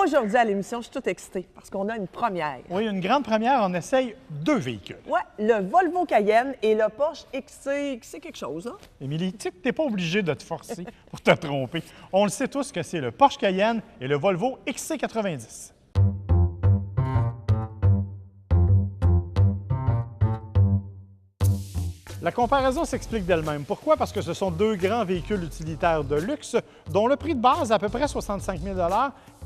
Aujourd'hui, à l'émission, je suis toute excitée parce qu'on a une première. Oui, une grande première, on essaye 2 véhicules. Oui, le Volvo Cayenne et le Porsche XC quelque chose, hein? Émilie, tu n'es pas obligé de te forcer pour te tromper. On le sait tous que c'est le Porsche Cayenne et le Volvo XC90. La comparaison s'explique d'elle-même. Pourquoi? Parce que ce sont 2 grands véhicules utilitaires de luxe dont le prix de base, à peu près 65 000 $,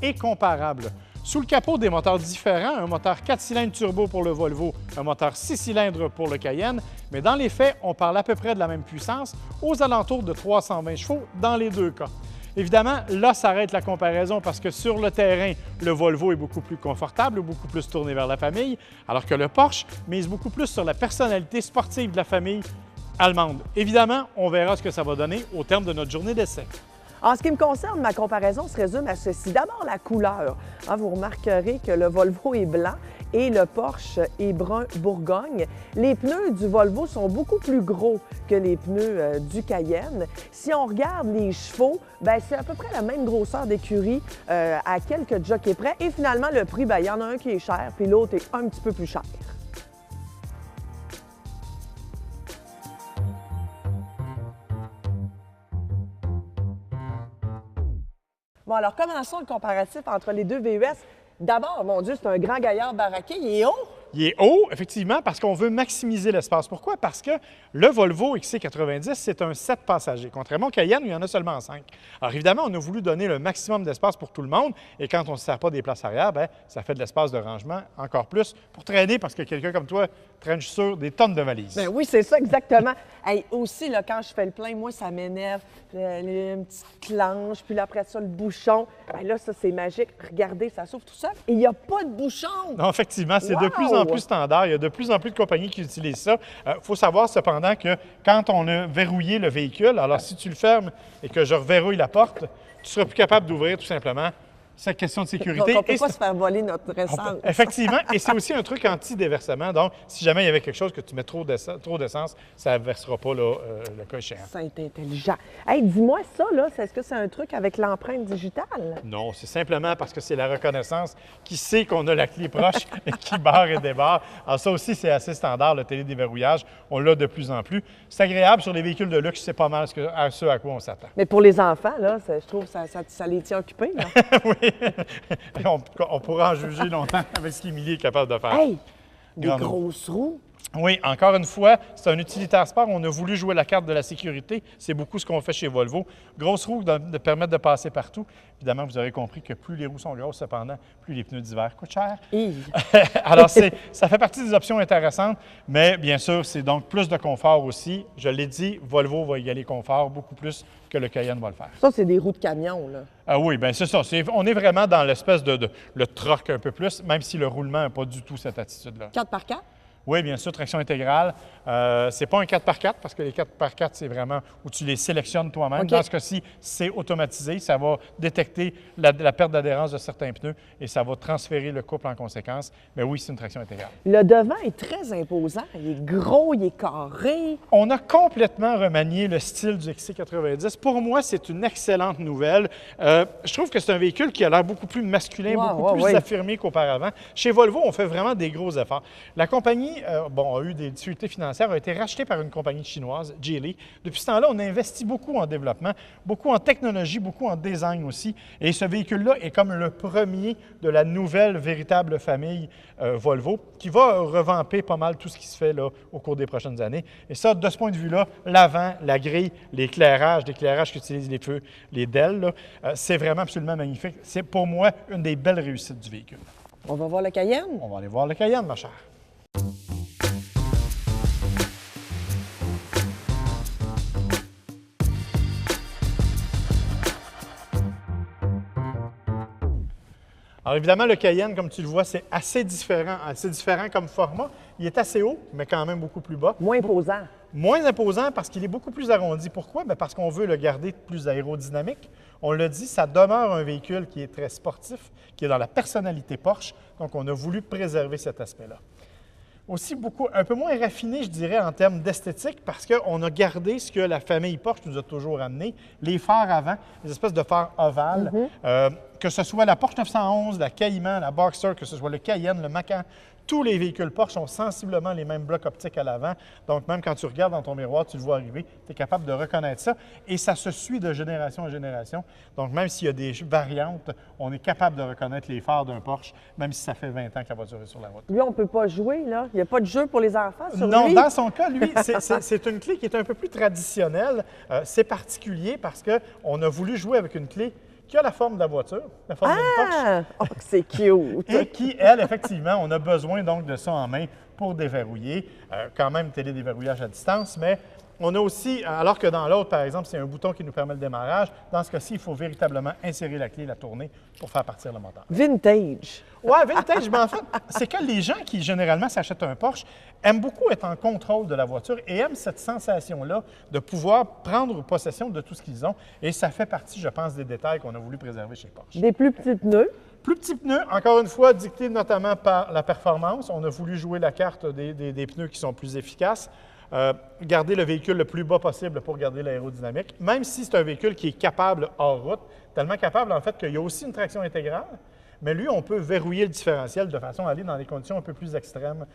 est comparable. Sous le capot, des moteurs différents, un moteur 4 cylindres turbo pour le Volvo, un moteur 6 cylindres pour le Cayenne, mais dans les faits, on parle à peu près de la même puissance, aux alentours de 320 chevaux dans les 2 cas. Évidemment, là s'arrête la comparaison parce que sur le terrain, le Volvo est beaucoup plus confortable, beaucoup plus tourné vers la famille, alors que le Porsche mise beaucoup plus sur la personnalité sportive de la famille allemande. Évidemment, on verra ce que ça va donner au terme de notre journée d'essai. En ce qui me concerne, ma comparaison se résume à ceci. D'abord, la couleur. Vous remarquerez que le Volvo est blanc et le Porsche est brun Bourgogne. Les pneus du Volvo sont beaucoup plus gros que les pneus du Cayenne. Si on regarde les chevaux, c'est à peu près la même grosseur d'écurie à quelques jockeys près. Et finalement, le prix, il y en a un qui est cher, puis l'autre est un petit peu plus cher. Bon, alors commençons le comparatif entre les 2 VUS. D'abord, mon Dieu, c'est un grand gaillard baraqué. Il est haut? Il est haut, effectivement, parce qu'on veut maximiser l'espace. Pourquoi? Parce que le Volvo XC90, c'est un 7 passagers. Contrairement au Cayenne, où il y en a seulement 5. Alors évidemment, on a voulu donner le maximum d'espace pour tout le monde. Et quand on ne se sert pas des places arrière, ça fait de l'espace de rangement encore plus pour traîner, parce que quelqu'un comme toi traîne sur des tonnes de valises. Bien oui, c'est ça, exactement. Aussi, là, quand je fais le plein, moi, ça m'énerve. Une petite clenche, puis là, après ça, le bouchon. Là, ça, c'est magique. Regardez, ça s'ouvre tout seul. Et il n'y a pas de bouchon! Non, effectivement, c'est de plus en plus standard. Il y a de plus en plus de compagnies qui utilisent ça. Il faut savoir cependant que quand on a verrouillé le véhicule, alors si tu le fermes et que je reverrouille la porte, tu ne seras plus capable d'ouvrir tout simplement. C'est question de sécurité. Donc, on ne peut pas se faire voler notre essence. Effectivement, et c'est aussi un truc anti-déversement. Donc, si jamais il y avait quelque chose que tu mets trop d'essence, ça ne versera pas le cas échéant. C'est intelligent. Hey, dis-moi ça, là, est-ce que c'est un truc avec l'empreinte digitale? Non, c'est simplement parce que c'est la reconnaissance qui sait qu'on a la clé proche et qui barre et débarre. Alors ça aussi, c'est assez standard, le télédéverrouillage. On l'a de plus en plus. C'est agréable sur les véhicules de luxe, c'est pas mal ce à quoi on s'attend. Mais pour les enfants, là, je trouve que ça les tient occupés, là. Oui. On pourra en juger longtemps avec ce qu'Émilie est capable de faire. Hey! Des grosses roues! Oui, encore une fois, c'est un utilitaire sport. On a voulu jouer la carte de la sécurité. C'est beaucoup ce qu'on fait chez Volvo. Grosses roues de permettre de passer partout. Évidemment, vous aurez compris que plus les roues sont grosses, cependant, plus les pneus d'hiver coûtent cher. Alors, ça fait partie des options intéressantes, mais bien sûr, c'est donc plus de confort aussi. Je l'ai dit, Volvo va égaler confort beaucoup plus que le Cayenne va le faire. Ça, c'est des roues de camion, là. Ah oui, bien c'est ça. On est vraiment dans l'espèce de le troc un peu plus, même si le roulement n'a pas du tout cette attitude-là. 4x4? Oui, bien sûr, traction intégrale. C'est pas un 4x4 parce que les 4x4, c'est vraiment où tu les sélectionnes toi-même. Okay. Dans ce cas-ci, c'est automatisé. Ça va détecter la perte d'adhérence de certains pneus et ça va transférer le couple en conséquence. Mais oui, c'est une traction intégrale. Le devant est très imposant. Il est gros, il est carré. On a complètement remanié le style du XC90. Pour moi, c'est une excellente nouvelle. Je trouve que c'est un véhicule qui a l'air beaucoup plus masculin, beaucoup plus affirmé qu'auparavant. Chez Volvo, on fait vraiment des gros efforts. La compagnie a eu des difficultés financières, a été rachetée par une compagnie chinoise, Geely. Depuis ce temps-là, on a investi beaucoup en développement, beaucoup en technologie, beaucoup en design aussi. Et ce véhicule-là est comme le premier de la nouvelle véritable famille Volvo qui va revamper pas mal tout ce qui se fait là, au cours des prochaines années. Et ça, de ce point de vue-là, l'avant, la grille, l'éclairage qu'utilisent les feux, les DEL, c'est vraiment absolument magnifique. C'est pour moi une des belles réussites du véhicule. On va voir le Cayenne? On va aller voir le Cayenne, ma chère. Alors évidemment, le Cayenne, comme tu le vois, c'est assez différent comme format. Il est assez haut, mais quand même beaucoup plus bas. Moins imposant. Moins imposant parce qu'il est beaucoup plus arrondi. Pourquoi? Bien parce qu'on veut le garder plus aérodynamique. On l'a dit, ça demeure un véhicule qui est très sportif, qui est dans la personnalité Porsche. Donc, on a voulu préserver cet aspect-là. Aussi un peu moins raffiné, je dirais, en termes d'esthétique, parce qu'on a gardé ce que la famille Porsche nous a toujours amené, les phares avant, les espèces de phares ovales, que ce soit la Porsche 911, la Cayman, la Boxster, que ce soit le Cayenne, le Macan, tous les véhicules Porsche ont sensiblement les mêmes blocs optiques à l'avant. Donc, même quand tu regardes dans ton miroir, tu le vois arriver, tu es capable de reconnaître ça. Et ça se suit de génération en génération. Donc, même s'il y a des variantes, on est capable de reconnaître les phares d'un Porsche, même si ça fait 20 ans que la voiture est sur la route. Lui, on ne peut pas jouer, là? Il n'y a pas de jeu pour les enfants sur Non, lui? dans son cas, lui, c'est une clé qui est un peu plus traditionnelle. C'est particulier parce qu'on a voulu jouer avec une clé qui a la forme de la voiture, la forme d'une Porsche. Oh, c'est cute! Et qui, elle, effectivement, on a besoin donc de ça en main pour déverrouiller. Quand même, télédéverrouillage à distance, mais on a aussi, alors que dans l'autre, par exemple, c'est un bouton qui nous permet le démarrage. Dans ce cas-ci, il faut véritablement insérer la clé, la tourner pour faire partir le moteur. Vintage! Oui, vintage, mais en fait, c'est que les gens qui, généralement, s'achètent un Porsche aiment beaucoup être en contrôle de la voiture et aiment cette sensation-là de pouvoir prendre possession de tout ce qu'ils ont. Et ça fait partie, je pense, des détails qu'on a voulu préserver chez Porsche. Des plus petits pneus. Plus petits pneus, encore une fois, dictés notamment par la performance. On a voulu jouer la carte des pneus qui sont plus efficaces. Garder le véhicule le plus bas possible pour garder l'aérodynamique, même si c'est un véhicule qui est capable hors route, tellement capable en fait qu'il y a aussi une traction intégrale, mais lui, on peut verrouiller le différentiel de façon à aller dans des conditions un peu plus extrêmes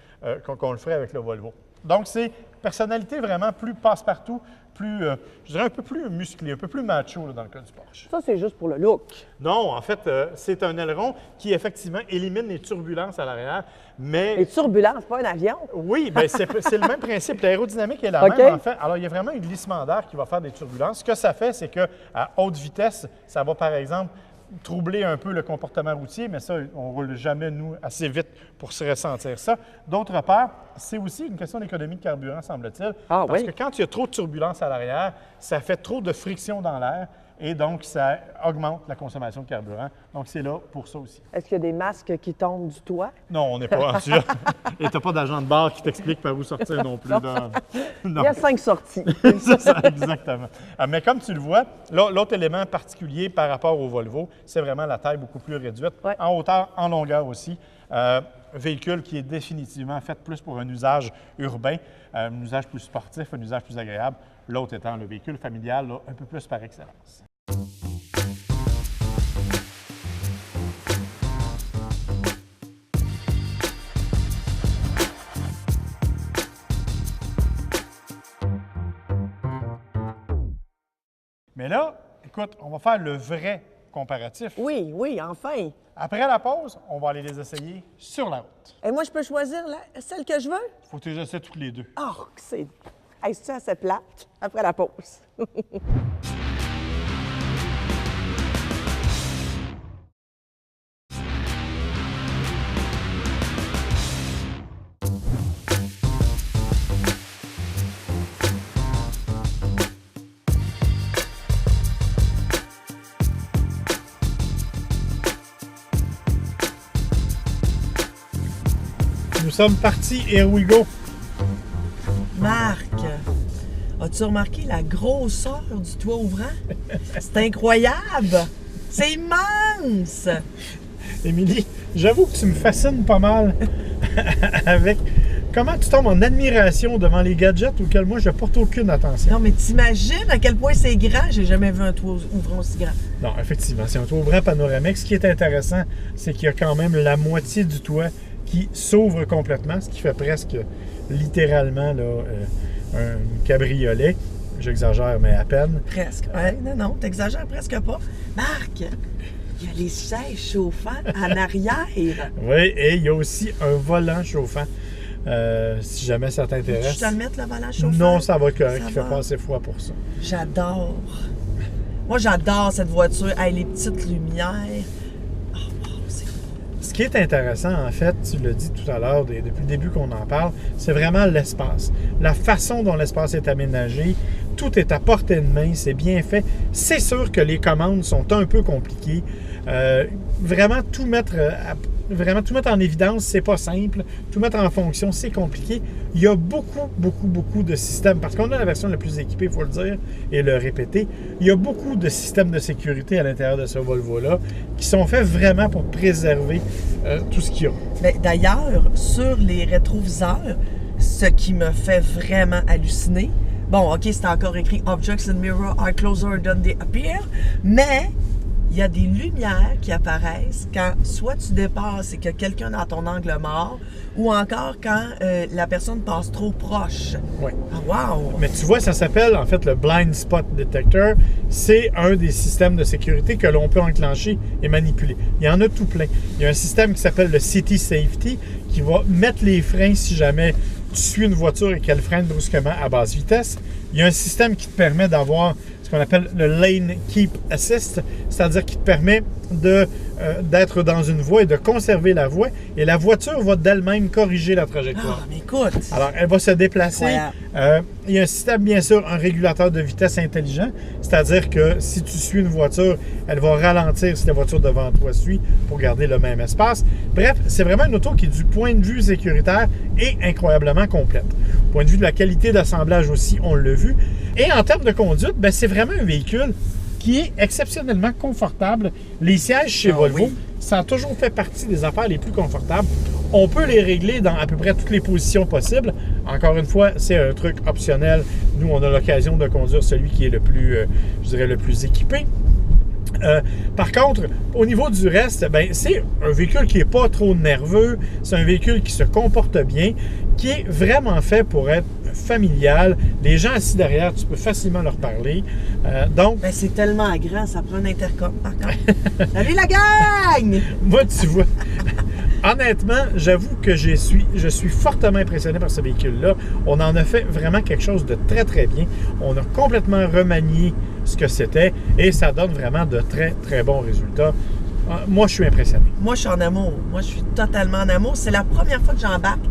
qu'on le ferait avec le Volvo. Donc, c'est personnalité vraiment plus passe-partout, plus, je dirais un peu plus musclé, un peu plus macho là, dans le cas du Porsche. Ça, c'est juste pour le look. Non, en fait, c'est un aileron qui, effectivement, élimine les turbulences à l'arrière, mais... Les turbulences, pas un avion? Oui, bien, c'est le même principe. L'aérodynamique est la même, en fait. Alors, il y a vraiment un glissement d'air qui va faire des turbulences. Ce que ça fait, c'est qu'à haute vitesse, ça va, par exemple, troubler un peu le comportement routier, mais ça, on ne roule jamais, nous, assez vite pour se ressentir ça. D'autre part, c'est aussi une question d'économie de carburant, semble-t-il. Ah, parce oui? que quand il y a trop de turbulences à l'arrière, ça fait trop de friction dans l'air et donc ça augmente la consommation de carburant. Donc, c'est là pour ça aussi. Est-ce qu'il y a des masques qui tombent du toit? Non, on n'est pas rendu là. Et tu n'as pas d'agent de bar qui t'explique par où sortir non plus. Non. Il y a 5 sorties. C'est ça, exactement. Mais comme tu le vois, l'autre élément particulier par rapport au Volvo, c'est vraiment la taille beaucoup plus réduite, ouais. En hauteur, en longueur aussi. Véhicule qui est définitivement fait plus pour un usage urbain, un usage plus sportif, un usage plus agréable. L'autre étant le véhicule familial, là, un peu plus par excellence. Mais là, écoute, on va faire le vrai comparatif. Oui, oui, enfin. Après la pause, on va aller les essayer sur la route. Et moi, je peux choisir celle que je veux? Il faut que tu les essaies toutes les deux. Oh, c'est... Hey, c'est assez plate après la pause. Nous sommes partis, here we go. Marc, as-tu remarqué la grosseur du toit ouvrant? C'est incroyable! C'est immense! Émilie, j'avoue que tu me fascines pas mal avec comment tu tombes en admiration devant les gadgets auxquels moi je porte aucune attention. Non, mais t'imagines à quel point c'est grand? J'ai jamais vu un toit ouvrant aussi grand. Non, effectivement, c'est un toit ouvrant panoramique. Ce qui est intéressant, c'est qu'il y a quand même la moitié du toit qui s'ouvre complètement, ce qui fait presque littéralement là, un cabriolet. J'exagère, mais à peine. Presque. Ouais, non, t'exagères presque pas. Marc, il y a les sièges chauffants en arrière. Oui, et il y a aussi un volant chauffant. Si jamais ça t'intéresse. Tu te le mettre, le volant chauffant? Non, ça va être correct. Il va. fait pas assez froid pour ça. J'adore. Moi, j'adore cette voiture. Hey, les petites lumières. Oh, wow, c'est beau. Ce qui est intéressant, en fait, tu l'as dit tout à l'heure, depuis le début qu'on en parle, c'est vraiment l'espace. La façon dont l'espace est aménagé, tout est à portée de main, c'est bien fait. C'est sûr que les commandes sont un peu compliquées. Vraiment tout mettre en évidence, c'est pas simple. Tout mettre en fonction, c'est compliqué. Il y a beaucoup de systèmes, parce qu'on a la version la plus équipée, il faut le dire, et le répéter. Il y a beaucoup de systèmes de sécurité à l'intérieur de ce Volvo-là qui sont faits vraiment pour préserver tout ce qu'il y a. D'ailleurs, sur les rétroviseurs, ce qui me fait vraiment halluciner, bon, OK, c'est encore écrit « Objects and mirror are closer than they appear », mais il y a des lumières qui apparaissent quand soit tu dépasses et qu'il y a quelqu'un dans ton angle mort, ou encore quand la personne passe trop proche. Oui. Ah, wow! Mais tu vois, ça s'appelle en fait le Blind Spot Detector. C'est un des systèmes de sécurité que l'on peut enclencher et manipuler. Il y en a tout plein. Il y a un système qui s'appelle le City Safety qui va mettre les freins si jamais tu suis une voiture et qu'elle freine brusquement à basse vitesse. Il y a un système qui te permet d'avoir ce qu'on appelle le Lane Keep Assist, c'est-à-dire qui te permet d'être dans une voie et de conserver la voie, et la voiture va d'elle-même corriger la trajectoire. Ah, mais écoute! Alors, elle va se déplacer. Il y a un système, bien sûr, un régulateur de vitesse intelligent, c'est-à-dire que si tu suis une voiture, elle va ralentir si la voiture devant toi suit pour garder le même espace. Bref, c'est vraiment une auto qui, du point de vue sécuritaire, est incroyablement complète. Du point de vue de la qualité d'assemblage aussi, on l'a vu. Et en termes de conduite, ben, c'est vraiment un véhicule qui est exceptionnellement confortable. Les sièges chez Volvo, ça a toujours fait partie des affaires les plus confortables. On peut les régler dans à peu près toutes les positions possibles. Encore une fois, c'est un truc optionnel. Nous, on a l'occasion de conduire celui qui est le plus, je dirais, le plus équipé. Par contre, au niveau du reste, ben, c'est un véhicule qui n'est pas trop nerveux. C'est un véhicule qui se comporte bien, qui est vraiment fait pour être familial. Les gens assis derrière, tu peux facilement leur parler. Donc, ben, c'est tellement grand, ça prend un intercom, par contre. Salut la gang! Moi, tu vois, honnêtement, j'avoue que je suis fortement impressionné par ce véhicule-là. On en a fait vraiment quelque chose de très, très bien. On a complètement remanié ce que c'était et ça donne vraiment de très, très bons résultats. Moi, je suis impressionné. Moi, je suis en amour. Moi, je suis totalement en amour. C'est la première fois que j'embarque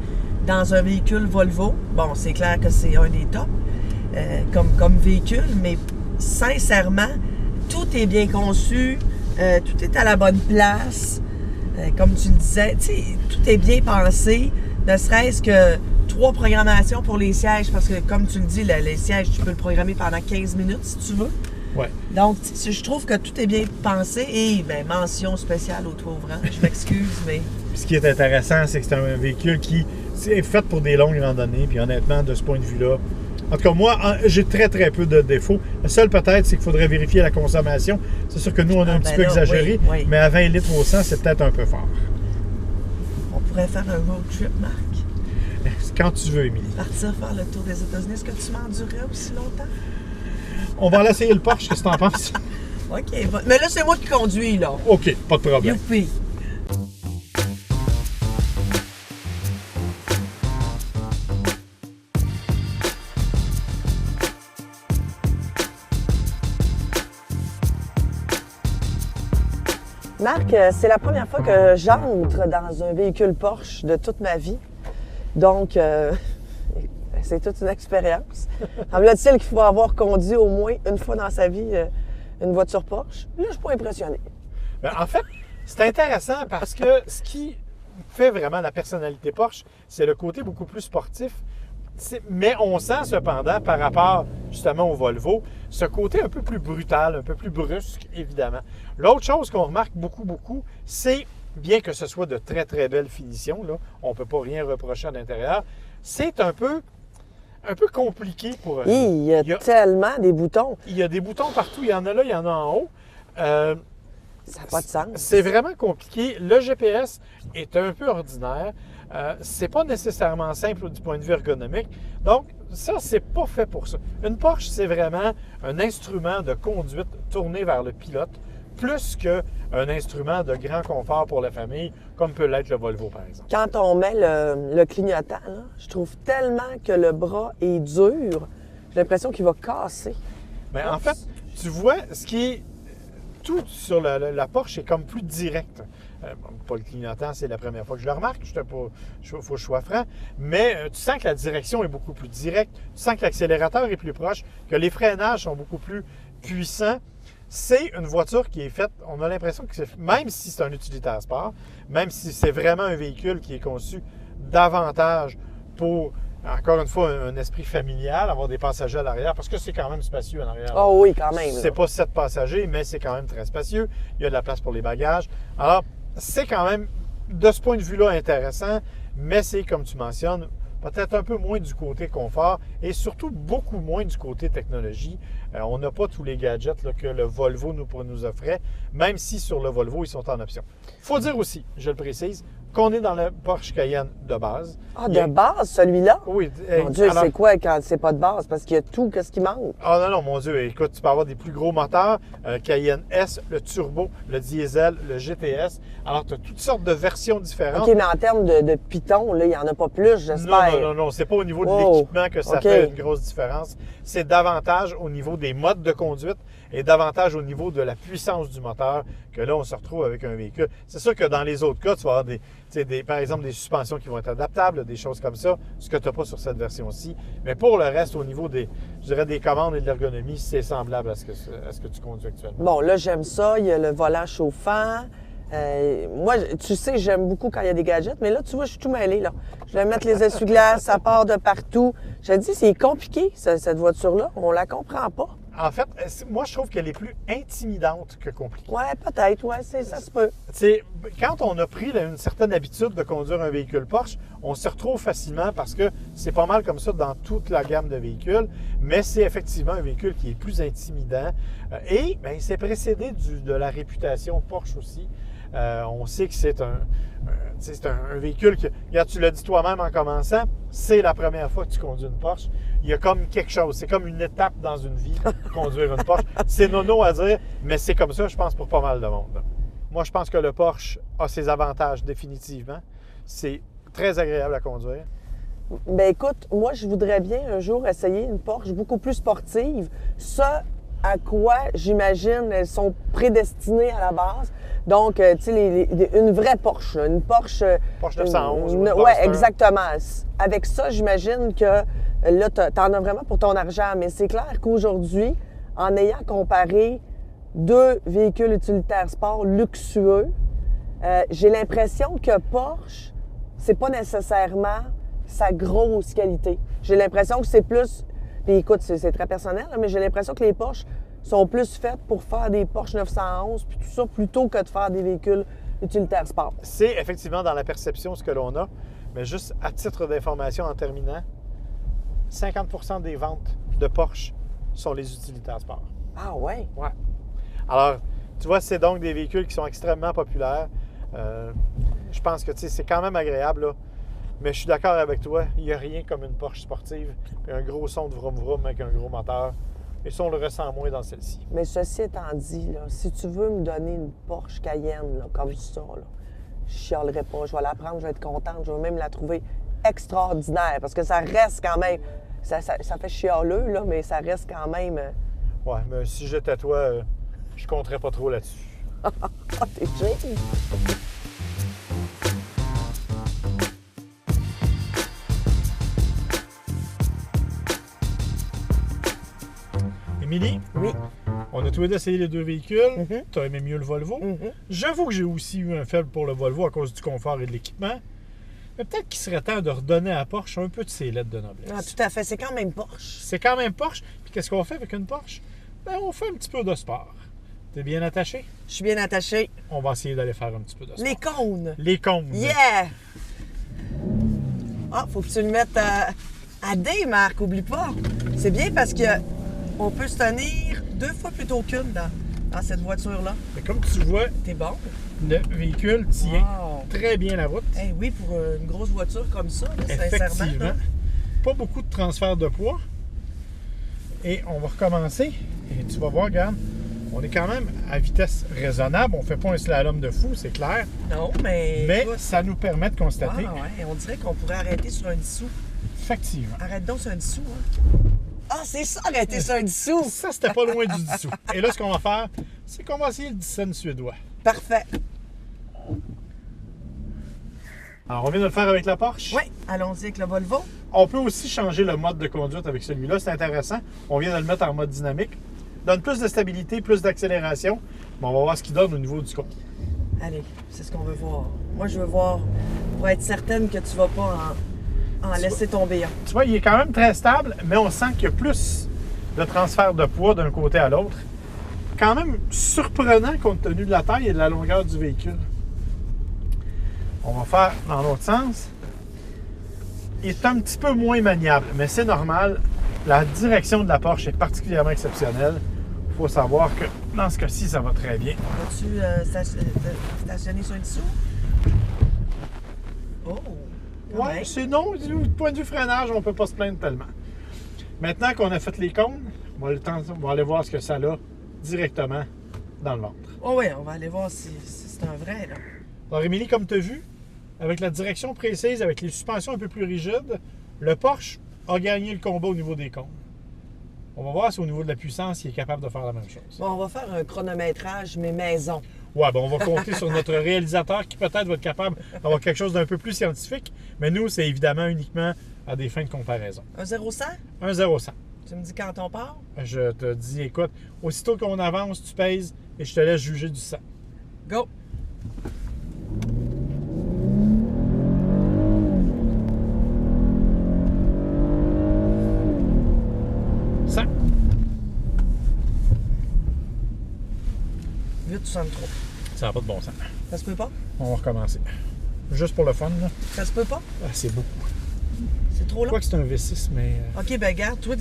dans un véhicule Volvo. Bon, c'est clair que c'est un des tops comme véhicule, mais sincèrement, tout est bien conçu, tout est à la bonne place. Comme tu le disais, tout est bien pensé, ne serait-ce que 3 programmations pour les sièges, parce que comme tu le dis, les sièges, tu peux le programmer pendant 15 minutes si tu veux. Ouais. Donc, je trouve que tout est bien pensé et mention spéciale au toit ouvrant. Je m'excuse, mais... Ce qui est intéressant, c'est que c'est un véhicule qui est fait pour des longues randonnées, puis honnêtement, de ce point de vue-là, en tout cas, moi, j'ai très, très peu de défauts. Le seul, peut-être, c'est qu'il faudrait vérifier la consommation. C'est sûr que nous, on a un petit peu exagéré, oui. Mais à 20 litres au 100, c'est peut-être un peu fort. On pourrait faire un road trip, Marc. Quand tu veux, Émilie. Partir faire le tour des États-Unis. Est-ce que tu m'endurerais aussi longtemps? On va aller essayer le Porsche, qu'est-ce que tu en penses? OK. Mais là, c'est moi qui conduis, là. OK, pas de problème. Youpi! Marc, c'est la première fois que j'entre dans un véhicule Porsche de toute ma vie. Donc, c'est toute une expérience. Semble-t-il qu'il faut avoir conduit au moins une fois dans sa vie une voiture Porsche. Là, je suis pas impressionnée. Ben, en fait, c'est intéressant parce que ce qui fait vraiment la personnalité Porsche, c'est le côté beaucoup plus sportif. Mais on sent cependant, par rapport justement au Volvo, ce côté un peu plus brutal, un peu plus brusque, évidemment. L'autre chose qu'on remarque beaucoup, c'est, bien que ce soit de très, très belles finitions, là, on ne peut pas rien reprocher à l'intérieur, c'est un peu compliqué pour eux. Il y a tellement des boutons. Il y a des boutons partout. Il y en a là, il y en a en haut. Ça n'a pas de sens. C'est vraiment compliqué. Le GPS est un peu ordinaire. C'est pas nécessairement simple du point de vue ergonomique. Donc, ça, c'est pas fait pour ça. Une Porsche, c'est vraiment un instrument de conduite tourné vers le pilote, plus qu'un instrument de grand confort pour la famille, comme peut l'être le Volvo, par exemple. Quand on met le clignotant, là, je trouve tellement que le bras est dur, j'ai l'impression qu'il va casser. Bien, en fait, tu vois, ce qui est... Tout sur la Porsche est comme plus direct. Pas le clignotant, c'est la première fois que je le remarque, il faut que je sois franc, mais tu sens que la direction est beaucoup plus directe, tu sens que l'accélérateur est plus proche, que les freinages sont beaucoup plus puissants. C'est une voiture qui est faite, on a l'impression que même si c'est un utilitaire sport, même si c'est vraiment un véhicule qui est conçu davantage pour, encore une fois, un esprit familial, avoir des passagers à l'arrière, parce que c'est quand même spacieux en arrière. Oh oui, quand même. C'est pas 7 passagers, mais c'est quand même très spacieux. Il y a de la place pour les bagages. Alors, c'est quand même, de ce point de vue-là, intéressant, mais c'est, comme tu mentionnes, peut-être un peu moins du côté confort et surtout beaucoup moins du côté technologie. On n'a pas tous les gadgets là, que le Volvo nous offrait, même si sur le Volvo, ils sont en option. Il faut dire aussi, je le précise, qu'on est dans le Porsche Cayenne de base. Ah, de base, celui-là? Oui. Mon Dieu, c'est quoi quand c'est pas de base? Parce qu'il y a tout, qu'est-ce qui manque? Ah non, mon Dieu, écoute, tu peux avoir des plus gros moteurs, Cayenne S, le turbo, le diesel, le GTS. Alors, tu as toutes sortes de versions différentes. OK, mais en termes de pitons, là, il n'y en a pas plus, j'espère. Non, c'est pas au niveau de l'équipement que ça fait une grosse différence. C'est davantage au niveau des modes de conduite et davantage au niveau de la puissance du moteur que là, on se retrouve avec un véhicule. C'est sûr que dans les autres cas, tu vas avoir par exemple, des suspensions qui vont être adaptables, des choses comme ça, ce que tu n'as pas sur cette version-ci. Mais pour le reste, au niveau des commandes et de l'ergonomie, c'est semblable à ce que tu conduis actuellement. Bon, là, j'aime ça. Il y a le volant chauffant. Moi, tu sais, j'aime beaucoup quand il y a des gadgets, mais là, tu vois, je suis tout mêlée, là. Je vais mettre les essuie-glaces, ça part de partout. Je te dis, c'est compliqué, cette voiture-là. On la comprend pas. En fait, moi, je trouve qu'elle est plus intimidante que compliquée. Ouais, peut-être, ouais, ça se peut. Quand on a pris là, une certaine habitude de conduire un véhicule Porsche, on se retrouve facilement parce que c'est pas mal comme ça dans toute la gamme de véhicules, mais c'est effectivement un véhicule qui est plus intimidant et bien, c'est précédé de la réputation Porsche aussi. On sait que c'est un véhicule que, regarde, tu l'as dit toi-même en commençant, c'est la première fois que tu conduis une Porsche. Il y a comme quelque chose, c'est comme une étape dans une vie, conduire une Porsche. C'est nono à dire, mais c'est comme ça, je pense, pour pas mal de monde. Moi, je pense que le Porsche a ses avantages définitivement. C'est très agréable à conduire. Bien, écoute, moi, je voudrais bien un jour essayer une Porsche beaucoup plus sportive. Ça, à quoi, j'imagine, elles sont prédestinées à la base. Donc, tu sais, une vraie Porsche, là, une Porsche... Porsche 911. Oui, exactement. Avec ça, j'imagine que là, tu en as vraiment pour ton argent. Mais c'est clair qu'aujourd'hui, en ayant comparé deux véhicules utilitaires sport luxueux, j'ai l'impression que Porsche, c'est pas nécessairement sa grosse qualité. J'ai l'impression que c'est plus... Puis écoute, c'est très personnel, mais j'ai l'impression que les Porsche sont plus faites pour faire des Porsche 911 puis tout ça, plutôt que de faire des véhicules utilitaires sport. C'est effectivement dans la perception ce que l'on a, mais juste à titre d'information en terminant, 50% des ventes de Porsche sont les utilitaires sport. Ah ouais? Ouais. Alors, tu vois, c'est donc des véhicules qui sont extrêmement populaires. Je pense que c'est quand même agréable, là. Mais je suis d'accord avec toi, il n'y a rien comme une Porsche sportive, puis un gros son de vroom-vroom avec un gros moteur. Et ça, on le ressent moins dans celle-ci. Mais ceci étant dit, là, si tu veux me donner une Porsche Cayenne là, comme ça, là, je chialerai pas. Je vais la prendre, je vais être contente. Je vais même la trouver extraordinaire parce que ça reste quand même... Ça fait chialeux, là, mais ça reste quand même... Ouais, mais si j'étais toi, je compterais pas trop là-dessus. Ah, t'es gentil! Émilie? Oui. On a tous les deux essayé les deux véhicules. Tu as aimé mieux le Volvo. J'avoue que j'ai aussi eu un faible pour le Volvo à cause du confort et de l'équipement. Mais peut-être qu'il serait temps de redonner à Porsche un peu de ses lettres de noblesse. Ah, tout à fait. C'est quand même Porsche. C'est quand même Porsche. Puis qu'est-ce qu'on fait avec une Porsche? Bien, on fait un petit peu de sport. T'es bien attaché? Je suis bien attachée. On va essayer d'aller faire un petit peu de sport. Les cônes. Les cônes. Yeah! Ah, faut que tu le mettes à D, Marc. Oublie pas. C'est bien parce que on peut se tenir 2 fois plutôt qu'une dans cette voiture-là. Mais comme tu vois, t'es bon. Le véhicule tient très bien la route. Eh oui, pour une grosse voiture comme ça, là, effectivement. Sincèrement. Là. Pas beaucoup de transfert de poids. Et on va recommencer. Et tu vas voir, regarde, on est quand même à vitesse raisonnable. On ne fait pas un slalom de fou, c'est clair. Non, mais... Mais ça nous permet de constater... Ah ouais, on dirait qu'on pourrait arrêter sur un 10 sous. Effectivement. Arrête donc sur un 10 sous, hein. Ah, c'est ça, arrêter sur un 10 sous! Ça, c'était pas loin du 10 sous. Et là, ce qu'on va faire, c'est qu'on va essayer le 10 cents suédois. Parfait. Alors, on vient de le faire avec la Porsche. Oui, allons-y avec le Volvo. On peut aussi changer le mode de conduite avec celui-là. C'est intéressant. On vient de le mettre en mode dynamique. Donne plus de stabilité, plus d'accélération. Bon, on va voir ce qu'il donne au niveau du compte. Allez, c'est ce qu'on veut voir. Moi, je veux voir pour être certaine que tu vas pas en laisser tomber un. Tu vois, il est quand même très stable, mais on sent qu'il y a plus de transfert de poids d'un côté à l'autre. Quand même surprenant compte tenu de la taille et de la longueur du véhicule. On va faire dans l'autre sens. est un petit peu moins maniable, mais c'est normal. La direction de la Porsche est particulièrement exceptionnelle. Il faut savoir que dans ce cas-ci, ça va très bien. Vas-tu stationner sur le dessous? Oh! Ouais, c'est non. Du point de vue freinage, on ne peut pas se plaindre tellement. Maintenant qu'on a fait les cônes, on va aller voir ce que ça a directement dans le ventre. Oh oui, on va aller voir si c'est un vrai, là. Alors, Émilie, comme tu as vu, avec la direction précise, avec les suspensions un peu plus rigides, le Porsche a gagné le combat au niveau des cônes. On va voir si au niveau de la puissance, il est capable de faire la même chose. Bon, on va faire un chronométrage, mais maison. Ouais, ben on va compter sur notre réalisateur qui peut-être va être capable d'avoir quelque chose d'un peu plus scientifique, mais nous, c'est évidemment uniquement à des fins de comparaison. Un 0-100? Un 0-100. Tu me dis quand on part? Je te dis, écoute, aussitôt qu'on avance, tu pèses et je te laisse juger du 100. Go! Ça. 8,63. Ça n'a pas de bon sens. Ça se peut pas? On va recommencer. Juste pour le fun, là. Ça se peut pas? Ah, c'est beaucoup. C'est trop Je long? crois que c'est un V6, mais... OK, ben garde, toi,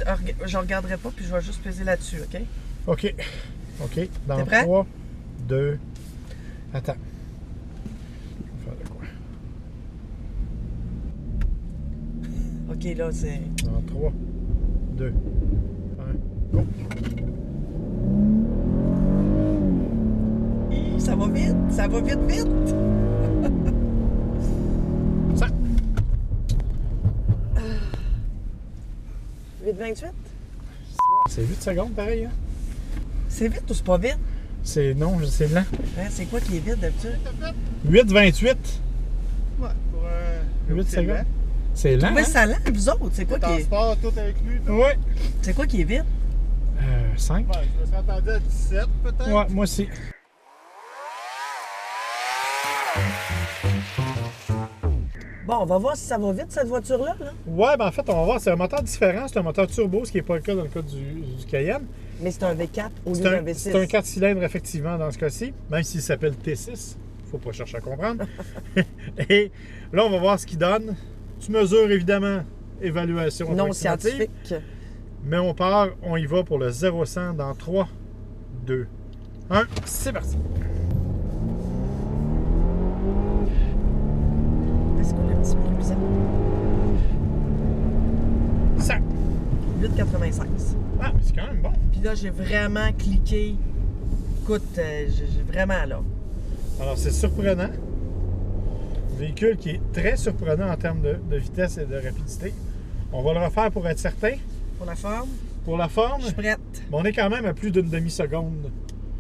je regarderai pas, puis je vais juste peser là-dessus, OK? OK. OK. Dans T'es prêt? 3, 2... Attends. Je vais faire de quoi? OK, là, c'est... Dans 3, 2, 1, go! Ça va vite! Ça va vite, vite! Ça! 8,28? C'est 8 secondes, pareil, hein? C'est vite ou c'est pas vite? C'est... Non, c'est lent. Hein, c'est quoi qui est vite d'habitude? 8,28. Ouais, pour 8 secondes. C'est lent, Mais hein? ça lent, vous autres, c'est quoi qui est... Transport, tout inclus. Tout. Ouais. C'est quoi qui est vite? 5. Ouais, je me serais attendu à 17 peut-être. Ouais, moi aussi. Bon, on va voir si ça va vite, cette voiture-là, là. Ouais, ben en fait, on va voir, c'est un moteur différent. C'est un moteur turbo, ce qui n'est pas le cas dans le cas du Cayenne. Mais c'est un V4 au lieu C'est d'un un, V6. c'est un 4 cylindres, effectivement, dans ce cas-ci, même s'il s'appelle T6. Faut pas chercher à comprendre. Et là, on va voir ce qu'il donne. Tu mesures, évidemment, évaluation Non approximative. scientifique. Mais on part, on y va pour le 0-100 dans 3, 2, 1. C'est parti. Est-ce qu'on a un petit peu plus ça? Ça. 8,96. Ah, mais c'est quand même bon. Puis là, j'ai vraiment cliqué. Écoute, j'ai vraiment, là. Alors, c'est surprenant. Véhicule qui est très surprenant en termes de vitesse et de rapidité. On va le refaire pour être certain. Pour la forme, Pour la forme, je suis prête. on est quand même à plus d'une demi-seconde.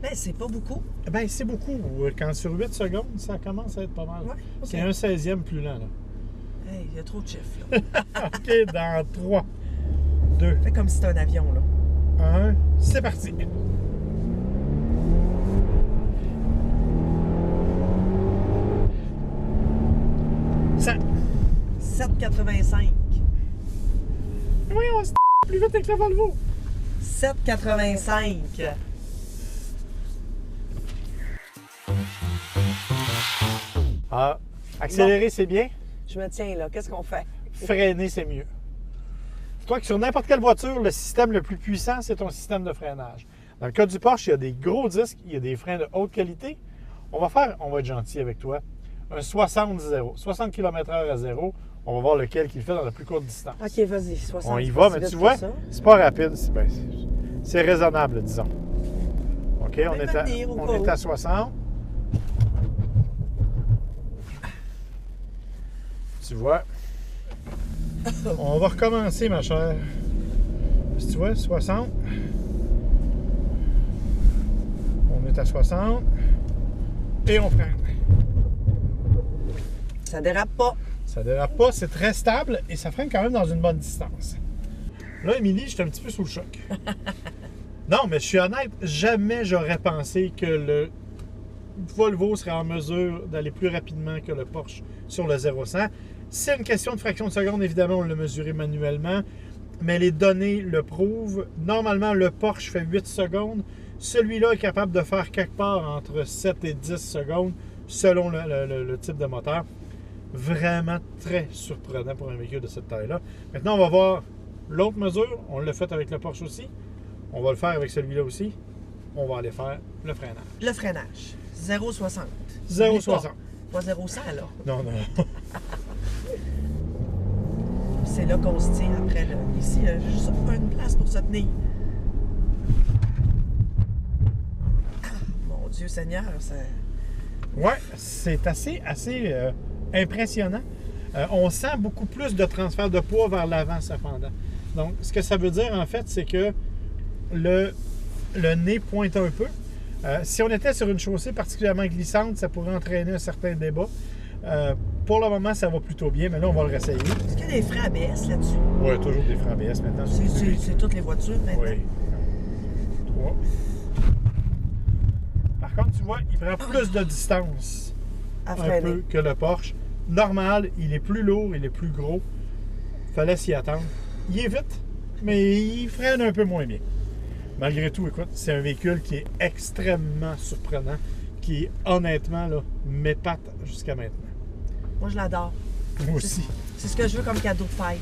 Ben, c'est pas beaucoup. Ben, c'est beaucoup. Quand sur 8 secondes, ça commence à être pas mal. Ouais, ok. C'est un 16e plus lent, là. Hey, il y a trop de chiffres, là. OK, dans 3, 2, Fais comme si c'était un avion, là. 1. C'est parti. Ça. 7,85. Oui, on se plus vite avec la Volvo. 7,85. Ah, accélérer, c'est bien. Je me tiens, là. Qu'est-ce qu'on fait? Freiner, c'est mieux. Dis-toi que sur n'importe quelle voiture, le système le plus puissant, c'est ton système de freinage. Dans le cas du Porsche, il y a des gros disques, il y a des freins de haute qualité. On va être gentil avec toi, un 60-0, 60 km/h à 0. On va voir lequel qui le fait dans la plus courte distance. OK, vas-y. 60. On y va, mais tu vois, c'est pas rapide. C'est raisonnable, disons. OK, on est à 60. Tu vois. On va recommencer, ma chère. Si tu vois, 60. On est à 60. Et on freine. Ça dérape pas. Ça dérape pas, c'est très stable et ça freine quand même dans une bonne distance. Là, Émilie, je suis un petit peu sous le choc. Non, mais je suis honnête, jamais j'aurais pensé que le Volvo serait en mesure d'aller plus rapidement que le Porsche sur le 0-100. C'est une question de fraction de seconde, évidemment, on l'a mesuré manuellement, mais les données le prouvent. Normalement, le Porsche fait 8 secondes. Celui-là est capable de faire quelque part entre 7 et 10 secondes selon le type de moteur. Vraiment très surprenant pour un véhicule de cette taille-là. Maintenant, on va voir l'autre mesure. On l'a fait avec le Porsche aussi. On va le faire avec celui-là aussi. On va aller faire le freinage. Le freinage, 0,60. 0,60. Pas 0,100, là. Non, non. C'est là qu'on se tient après. Là. Ici, j'ai juste une place pour se tenir. Ah, mon Dieu Seigneur, ça... Ouais, c'est assez impressionnant. On sent beaucoup plus de transfert de poids vers l'avant, cependant. Donc, ce que ça veut dire, en fait, c'est que le nez pointe un peu. Si on était sur une chaussée particulièrement glissante, ça pourrait entraîner un certain débat. Pour le moment, ça va plutôt bien, mais là, on va le réessayer. Est-ce qu'il y a des freins ABS là-dessus? Oui, toujours des freins ABS maintenant. C'est toutes les voitures maintenant? Oui. 3. Par contre, tu vois, il prend plus de distance À un freiner. peu que le Porsche. Normal, il est plus lourd, il est plus gros. Fallait s'y attendre. Il est vite, mais il freine un peu moins bien. Malgré tout, écoute, c'est un véhicule qui est extrêmement surprenant, qui, honnêtement, là, m'épate jusqu'à maintenant. Moi, je l'adore. Moi aussi. C'est ce que je veux comme cadeau de fête.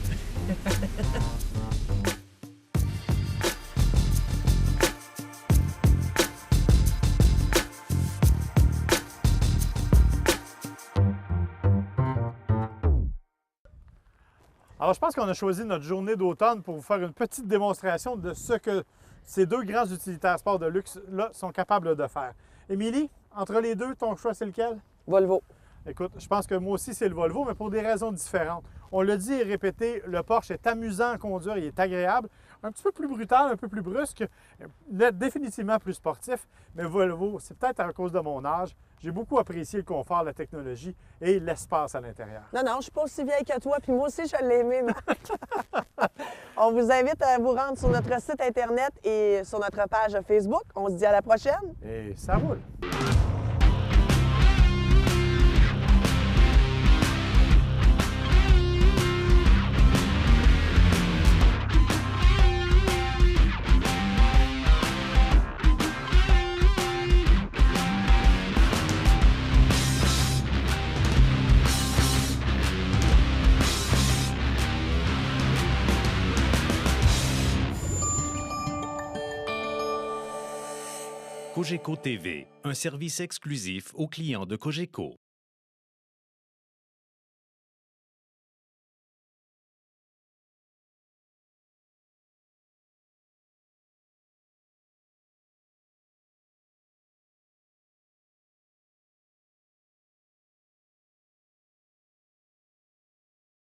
Alors, je pense qu'on a choisi notre journée d'automne pour vous faire une petite démonstration de ce que ces deux grands utilitaires sport de luxe-là sont capables de faire. Émilie, entre les deux, ton choix, c'est lequel? Volvo. Écoute, je pense que moi aussi, c'est le Volvo, mais pour des raisons différentes. On l'a dit et répété, le Porsche est amusant à conduire, il est agréable, un petit peu plus brutal, un peu plus brusque, définitivement plus sportif, mais Volvo, c'est peut-être à cause de mon âge, j'ai beaucoup apprécié le confort, la technologie et l'espace à l'intérieur. Non, non, je suis pas aussi vieille que toi, puis moi aussi, je l'ai aimé, Marc. On vous invite à vous rendre sur notre site Internet et sur notre page Facebook. On se dit à la prochaine. Et ça roule! Cogeco TV, un service exclusif aux clients de Cogeco.